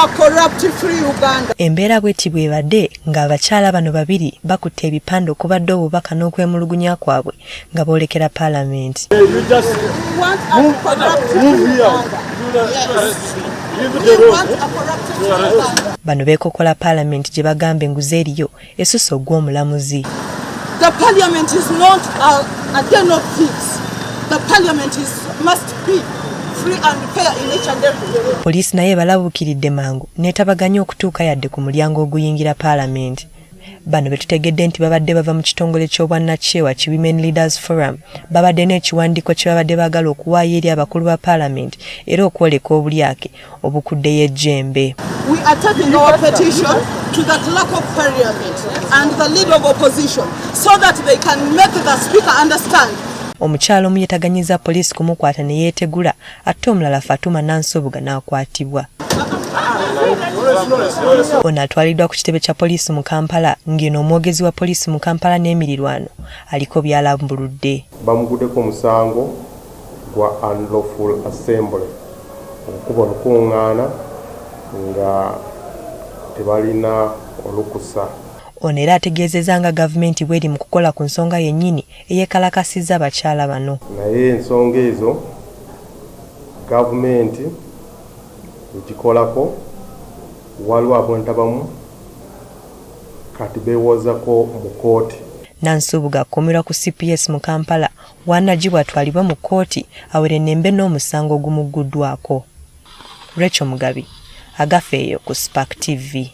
a corrupt free Uganda. Embeera bw'eti bw'ebadde ng'abakyala bano babiri bakutte ebipande okubadde obubaka n'okwemulugunya kwabwe nga boolekera Parliament. Bano beekokola Parliament gye bagamba enguzi eriyo esusse ogw'omulamuzi. The Parliament is not a den of thieves. The Parliament must be free and fair in each and every way. Poliisi naye balabuukiridde mangu n'etabaganya okutuuka yadde ku mulyango oguyingira Parliament. Bano betutegedde nti babadde bava mu kitongole ky'obwannakyewa ki Women Leaders Forum babadde n'ekiwandiiko kye babadde baagala okuwaayo eri abakulu ba Parliament era okwoleka obulyake obukuddeyo ejjembe. We are taking our petition to the clerk of Parliament and the leader of opposition so that they can make the speaker understand. Omukyalo omu yeetaganyiza poliisi kumukwata ne yeetegula ate omulala Fatuma Nansobuga n'akwatibwa. Ono atwaliddwa ku kitebe kya poliisi mu Kampala ng'eno omwogezi wa poliisi mu Kampala n'emirirwano aliko byalambuludde. Bamuguddeko omusango gwa unlawful assembly okukuba olukuŋŋaana nga tebalina olukusa. Ono era ategeezezza nga gavumenti bw'eri mu kukola ku nsonga yennyini eyeekalakasizza abakyala bano. Naye ensonga ezo gavumenti egikolako waliwo abentabamu kati beewozako mu kooti. Nansubuga akuumirwa ku CPS mu Kampala w'anagibwa atwalibwa mu kkooti awere ennembe n'omusango ogumugguddwako. Rachel Mugabi, Agafeeyo ku Spark TV.